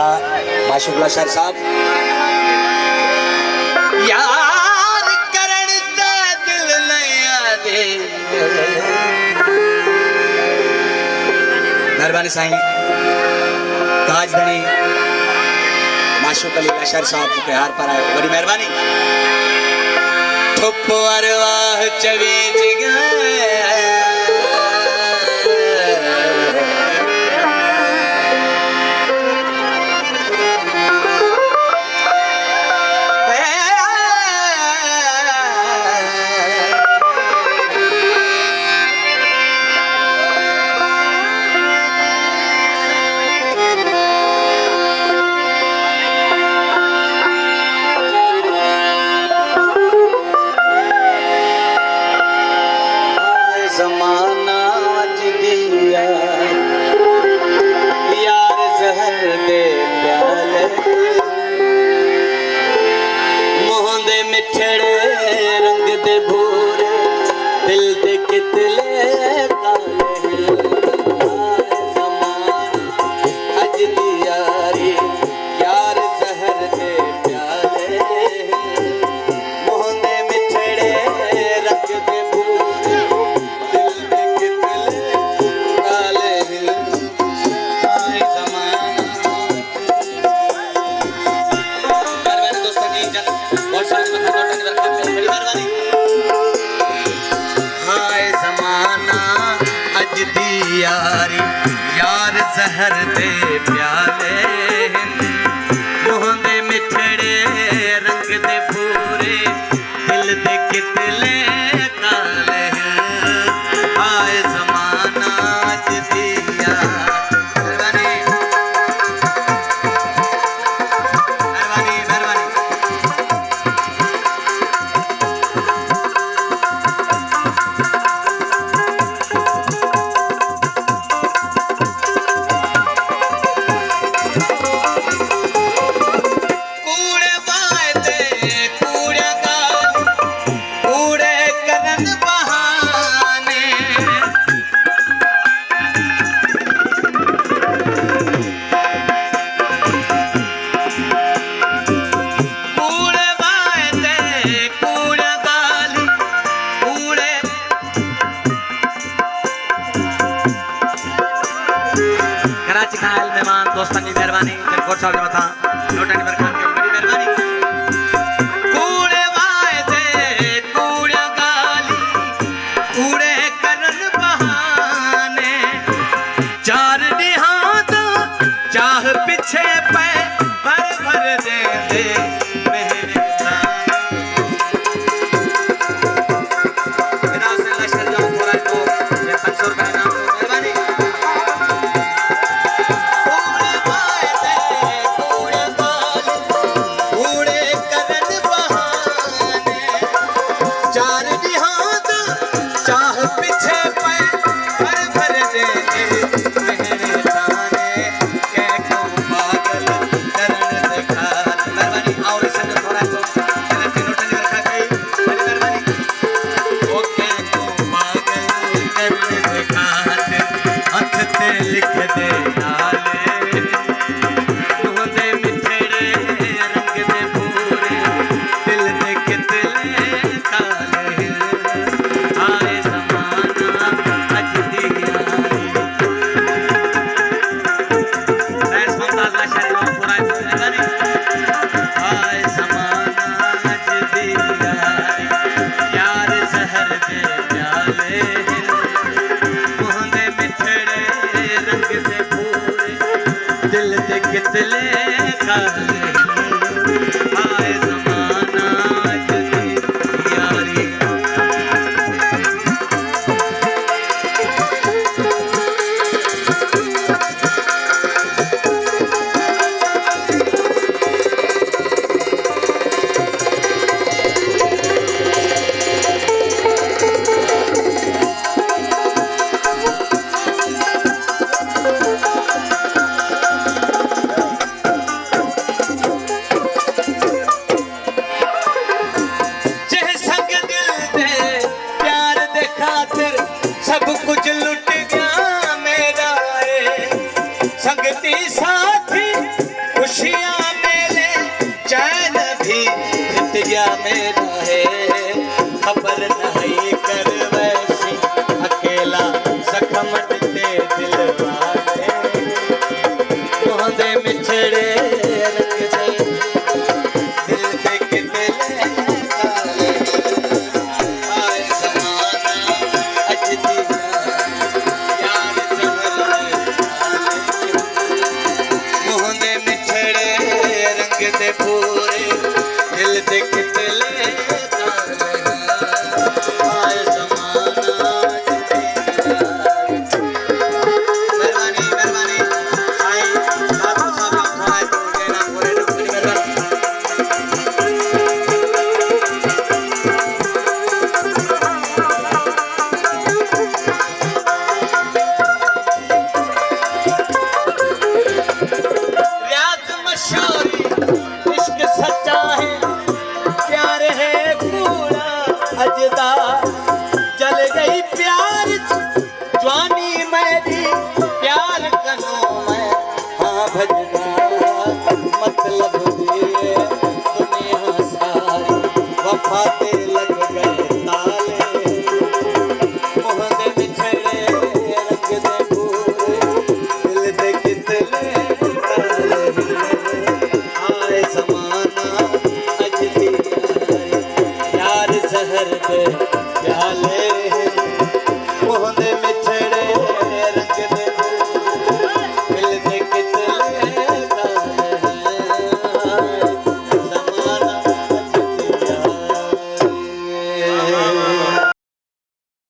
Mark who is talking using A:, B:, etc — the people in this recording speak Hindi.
A: वाह माशुल्लाह शर साहब। यार करण दा दिल नया दे मेहरबानी साईं ताजधनी माशुल्लाह शर साहब के हार पर आए, बड़ी मेहरबानी। ठुप अरवाह चवीज गए यारी यार जहर दे प्याले मुँह दे मिठड़े रंग दे पूरे दिल दे कितले काले आए जमाना जिदिया। मेहमान दोस्तों की मेहरबानी कोट साहब ने बता नोटनी पर खान के बड़ी मेहरबानी। कूड़े वायदे कूड़े गाली कूड़े करन बहाने चार निहात चाह पीछे पे भर भर दे दे लिख दे नाले मुँह दे मिठड़े रंग दे पूरे दिल दे कितले काले आए जमाना अज दी यारी। आए जमाना अज दी यारी यार जहर दे प्याले दिल दे कितले काले आए जमाना जदी यारी। दे पूरे दिल दे कितले आए जमाना मेहरबानी मेहरबानी आई साधु साहब थोड़ा तो देना पूरे डुबकी मेहरबानी जल गई प्यार जवानी मेरी प्यार कनो मैं हाँ भजना मतलब दिए दुनिया सारी वफा ते लग गए ताले मुँह दे बिछड़े रंग दे पूरे दिल दे कितने ताले